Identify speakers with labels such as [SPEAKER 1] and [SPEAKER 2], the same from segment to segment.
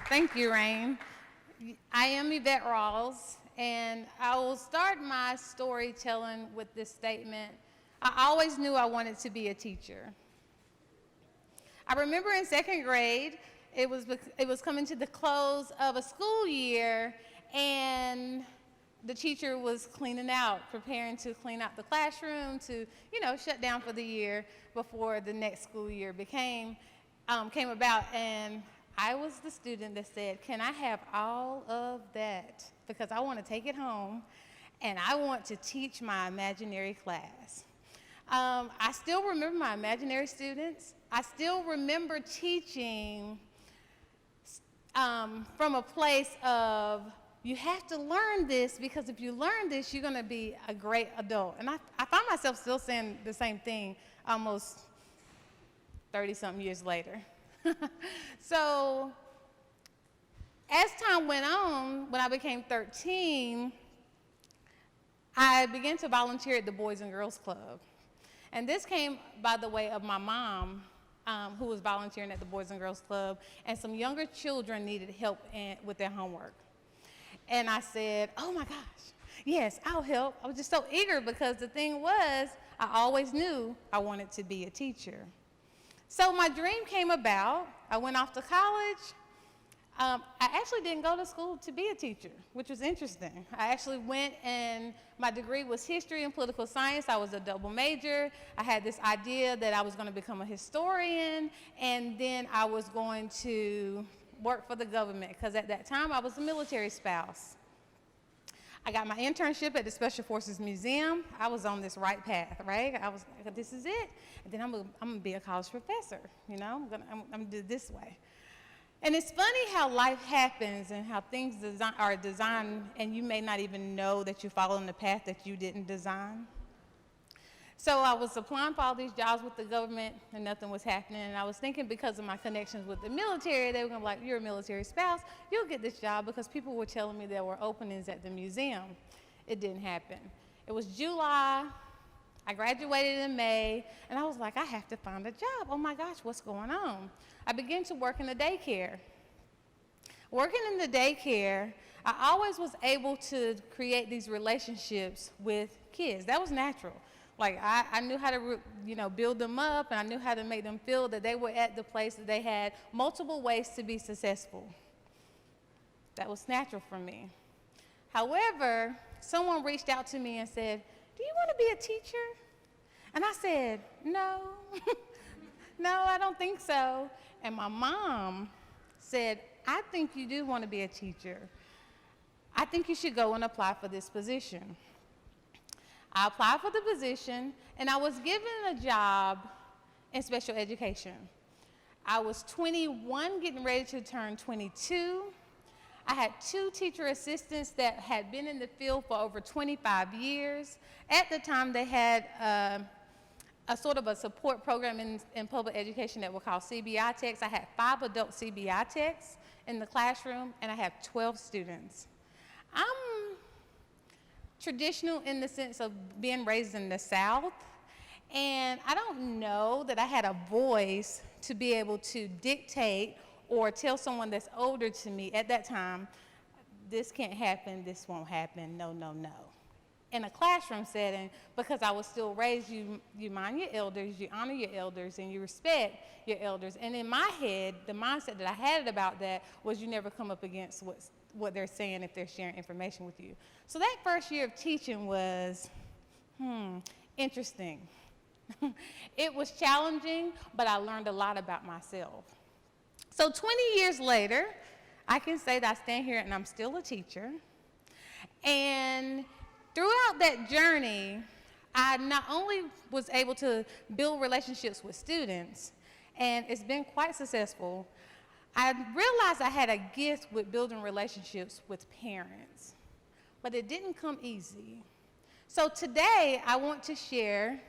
[SPEAKER 1] Thank you, Rain. I am Evette Rawls, and I will start my storytelling with this statement. I always knew I wanted to be a teacher. I remember in second grade, it was coming to the close of a school year, and the teacher was cleaning out, preparing to clean out the classroom to, shut down for the year before the next school year came about. And I was the student that said, can I have all of that? Because I want to take it home, and I want to teach my imaginary class. I still remember my imaginary students. I still remember teaching from a place of, you have to learn this, because if you learn this, you're going to be a great adult. And I find myself still saying the same thing almost 30-something years later. So as time went on, when I became 13, I began to volunteer at the Boys and Girls Club. And this came by the way of my mom, who was volunteering at the Boys and Girls Club, and some younger children needed help with their homework. And I said, oh my gosh, yes, I'll help. I was just so eager, because the thing was, I always knew I wanted to be a teacher. So my dream came about. I went off to college. I actually didn't go to school to be a teacher, which was interesting. I actually went, and my degree was history and political science. I was a double major. I had this idea that I was going to become a historian, and then I was going to work for the government, because at that time I was a military spouse. I got my internship at the Special Forces Museum. I was on this right path, right? I was like, this is it. And then I'm going to be a college professor, I'm going to do it this way. And it's funny how life happens and how things are designed, and you may not even know that you're following the path that you didn't design. So I was applying for all these jobs with the government, and nothing was happening. And I was thinking, because of my connections with the military, they were going to be like, you're a military spouse, you'll get this job, because people were telling me there were openings at the museum. It didn't happen. It was July. I graduated in May, and I was like, I have to find a job. Oh my gosh, what's going on? I began to work in the daycare. Working in the daycare, I always was able to create these relationships with kids. That was natural. Like, I knew how to, build them up, and I knew how to make them feel that they were at the place that they had multiple ways to be successful. That was natural for me. However, someone reached out to me and said, do you want to be a teacher? And I said, no, no, I don't think so. And my mom said, I think you do want to be a teacher. I think you should go and apply for this position. I applied for the position, and I was given a job in special education. I was 21, getting ready to turn 22. I had 2 teacher assistants that had been in the field for over 25 years. At the time, they had a sort of a support program in public education that we call CBI techs. I had 5 adult CBI techs in the classroom, and I have 12 students. I'm traditional in the sense of being raised in the South, and I don't know that I had a voice to be able to dictate or tell someone that's older to me at that time, this can't happen, this won't happen, no, no, no. In a classroom setting, because I was still raised, you mind your elders, you honor your elders, and you respect your elders. And in my head, the mindset that I had about that was, you never come up against what they're saying if they're sharing information with you. So that first year of teaching was, interesting. It was challenging, but I learned a lot about myself. So 20 years later, I can say that I stand here and I'm still a teacher. And throughout that journey, I not only was able to build relationships with students, and it's been quite successful, I realized I had a gift with building relationships with parents, but it didn't come easy. So today, I want to share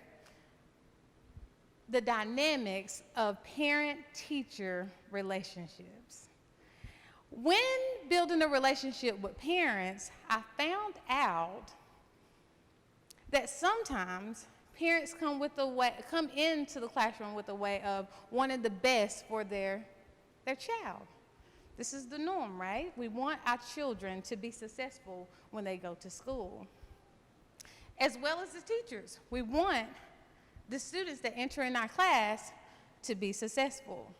[SPEAKER 1] the dynamics of parent-teacher relationships. When building a relationship with parents, I found out that sometimes parents come into the classroom with a way of wanting the best for their child. This is the norm, right? We want our children to be successful when they go to school, as well as the teachers. We want the students that enter in our class to be successful.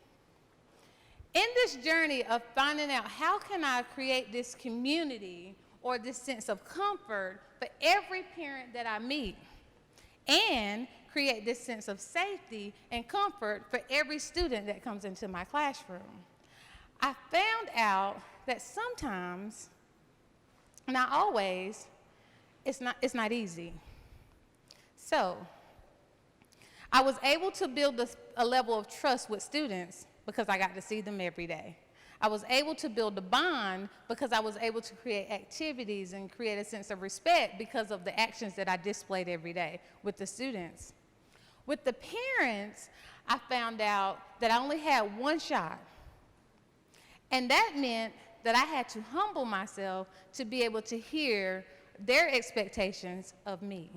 [SPEAKER 1] In this journey of finding out how can I create this community or this sense of comfort for every parent that I meet, and create this sense of safety and comfort for every student that comes into my classroom, I found out that sometimes, not always, it's not easy. So, I was able to build a level of trust with students because I got to see them every day. I was able to build a bond because I was able to create activities and create a sense of respect because of the actions that I displayed every day with the students. With the parents, I found out that I only had one shot. And that meant that I had to humble myself to be able to hear their expectations of me.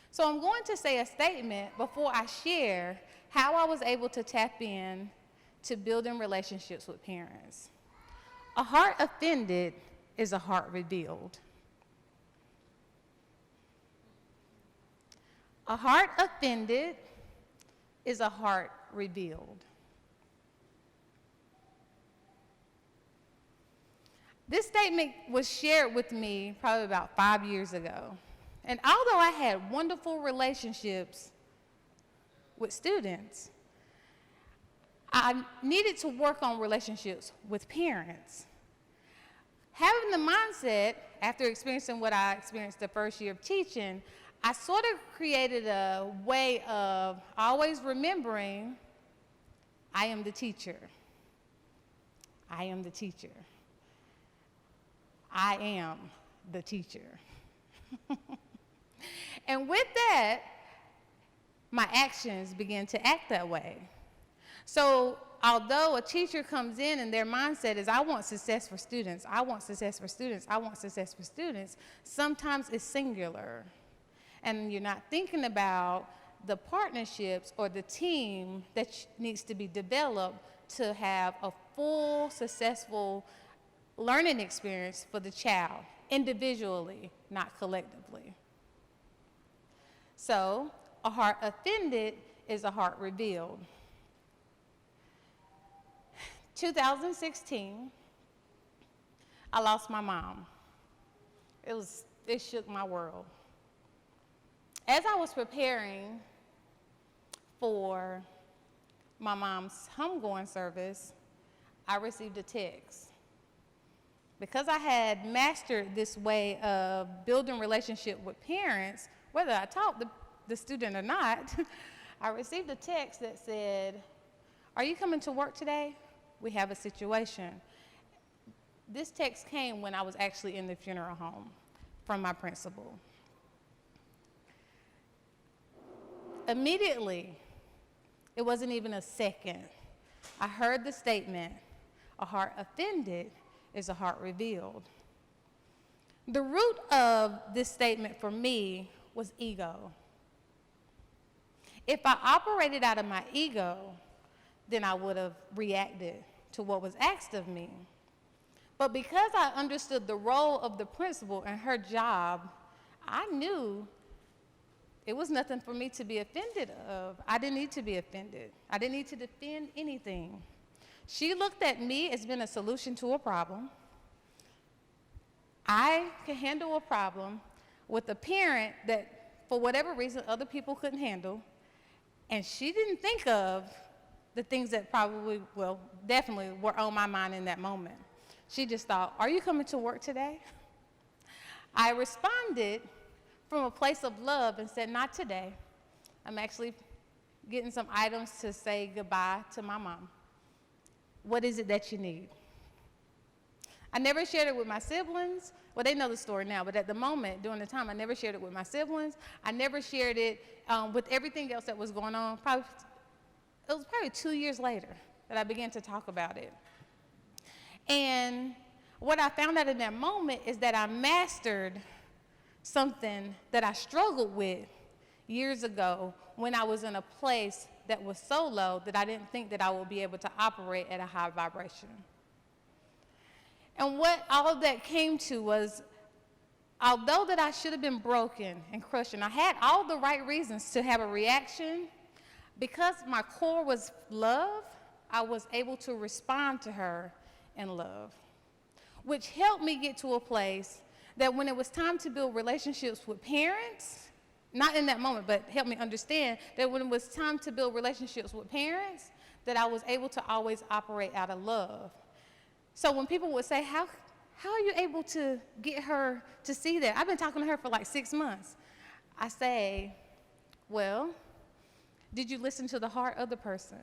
[SPEAKER 1] So I'm going to say a statement before I share how I was able to tap in to building relationships with parents. A heart offended is a heart revealed. A heart offended is a heart revealed. This statement was shared with me probably about 5 years ago. And although I had wonderful relationships with students, I needed to work on relationships with parents. Having the mindset, after experiencing what I experienced the first year of teaching, I sort of created a way of always remembering, I am the teacher. I am the teacher. I am the teacher. And with that, my actions began to act that way. So although a teacher comes in and their mindset is, I want success for students, I want success for students, I want success for students, sometimes it's singular. And you're not thinking about the partnerships or the team that needs to be developed to have a full, successful learning experience for the child, individually, not collectively. So, a heart offended is a heart revealed. 2016, I lost my mom. It shook my world. As I was preparing for my mom's homegoing service, I received a text. Because I had mastered this way of building relationship with parents, whether I taught the student or not, I received a text that said, "Are you coming to work today? We have a situation." This text came when I was actually in the funeral home from my principal. Immediately, it wasn't even a second, I heard the statement, "A heart offended is a heart revealed." The root of this statement for me was ego. If I operated out of my ego, then I would have reacted to what was asked of me. But because I understood the role of the principal and her job, I knew it was nothing for me to be offended of. I didn't need to be offended. I didn't need to defend anything. She looked at me as being a solution to a problem. I can handle a problem with a parent that, for whatever reason, other people couldn't handle, and she didn't think of the things that probably, well, definitely were on my mind in that moment. She just thought, "Are you coming to work today?" I responded from a place of love and said, "Not today. I'm actually getting some items to say goodbye to my mom. What is it that you need?" I never shared it with my siblings. Well, they know the story now, but at the moment, during the time, I never shared it with my siblings. I never shared it with everything else that was going on. It was probably 2 years later that I began to talk about it. And what I found out in that moment is that I mastered something that I struggled with years ago when I was in a place that was so low that I didn't think that I would be able to operate at a high vibration. And what all of that came to was, although that I should have been broken and crushed, and I had all the right reasons to have a reaction, because my core was love, I was able to respond to her in love, which helped me get to a place that when it was time to build relationships with parents, not in that moment, but helped me understand that when it was time to build relationships with parents, that I was able to always operate out of love. So when people would say, how are you able to get her to see that? I've been talking to her for like 6 months. I say, well, did you listen to the heart of the person?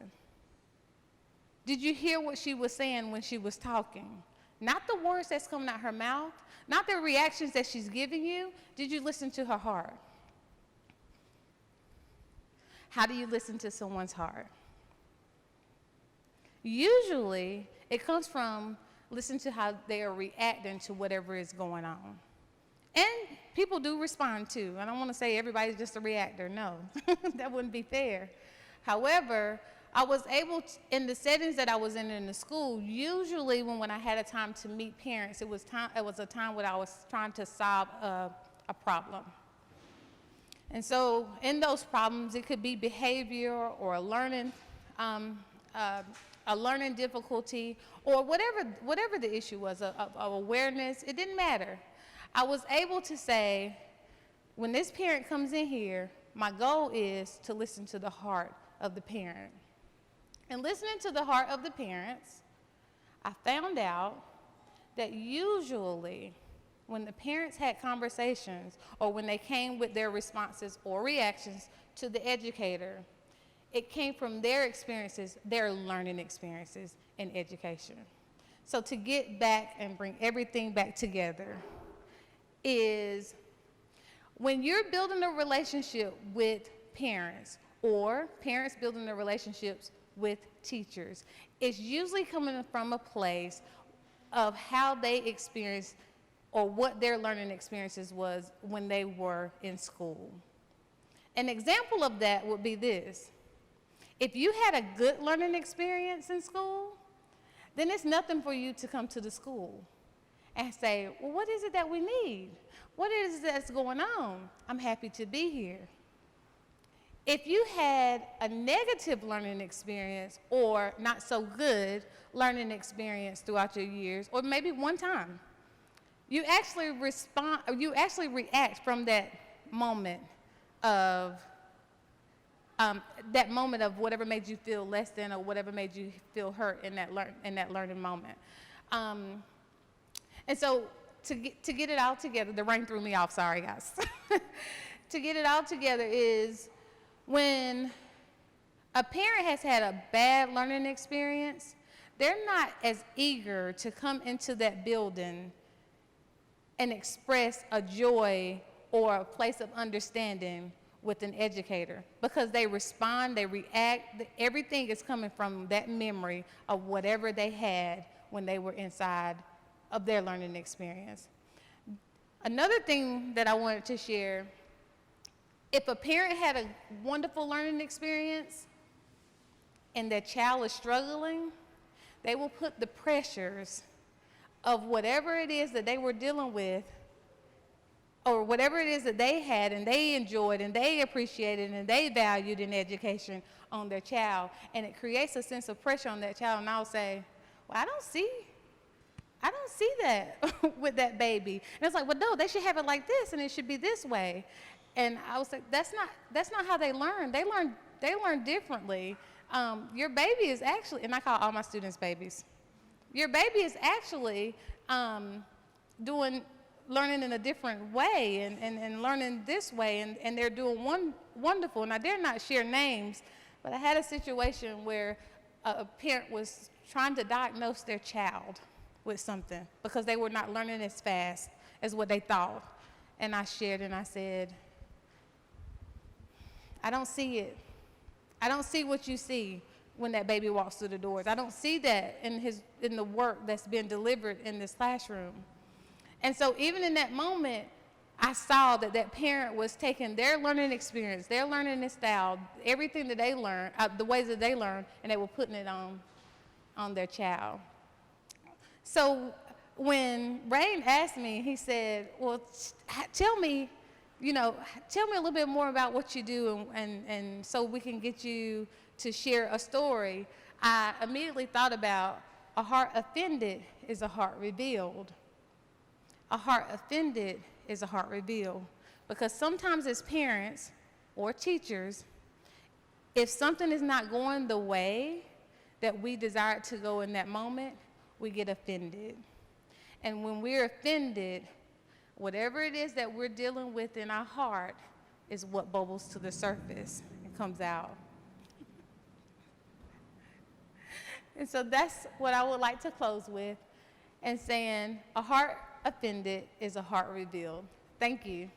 [SPEAKER 1] Did you hear what she was saying when she was talking? Not the words that's coming out her mouth, not the reactions that she's giving you. Did you listen to her heart? How do you listen to someone's heart? Usually, it comes from listening to how they are reacting to whatever is going on. And people do respond too. I don't want to say everybody's just a reactor. No, that wouldn't be fair. However, I was able to, in the settings that I was in the school, usually when I had a time to meet parents, it was a time when I was trying to solve a problem. And so in those problems, it could be behavior or a learning difficulty, or whatever the issue was, of awareness. It didn't matter. I was able to say, when this parent comes in here, my goal is to listen to the heart of the parent. And listening to the heart of the parents, I found out that usually when the parents had conversations or when they came with their responses or reactions to the educator, it came from their experiences, their learning experiences in education. So to get back and bring everything back together is when you're building a relationship with parents or parents building their relationships with teachers, it's usually coming from a place of how they experienced or what their learning experiences was when they were in school. An example of that would be this. If you had a good learning experience in school, then it's nothing for you to come to the school and say, well, what is it that we need? What is it that's going on? I'm happy to be here. If you had a negative learning experience or not so good learning experience throughout your years, or maybe one time, you actually react from that moment of whatever made you feel less than or whatever made you feel hurt in that learning moment. And so to get it all together, the rain threw me off, sorry guys. To get it all together is when a parent has had a bad learning experience, they're not as eager to come into that building and express a joy or a place of understanding with an educator, because they respond, they react, everything is coming from that memory of whatever they had when they were inside of their learning experience. Another thing that I wanted to share, if a parent had a wonderful learning experience and their child is struggling, they will put the pressures of whatever it is that they were dealing with or whatever it is that they had and they enjoyed and they appreciated and they valued in education on their child. And it creates a sense of pressure on that child. And I'll say, well, I don't see that with that baby. And it's like, well, no, they should have it like this and it should be this way. And I was like, that's not how they learn. They learn differently. Your baby is actually, and I call all my students babies. Your baby is actually learning in a different way and learning this way, and they're doing wonderful. And I dare not share names, but I had a situation where a parent was trying to diagnose their child with something because they were not learning as fast as what they thought. And I shared and I said, I don't see it. I don't see what you see when that baby walks through the doors. I don't see that in the work that's been delivered in this classroom. And so even in that moment, I saw that parent was taking their learning experience, their learning style, everything that they learned, the ways that they learned, and they were putting it on their child. So when Rain asked me, he said, well, tell me a little bit more about what you do, and so we can get you to share a story. I immediately thought about a heart offended is a heart revealed. A heart offended is a heart revealed. Because sometimes as parents or teachers, if something is not going the way that we desire it to go in that moment, we get offended. And when we're offended, whatever it is that we're dealing with in our heart is what bubbles to the surface and comes out. And so that's what I would like to close with, and saying a heart offended is a heart revealed. Thank you.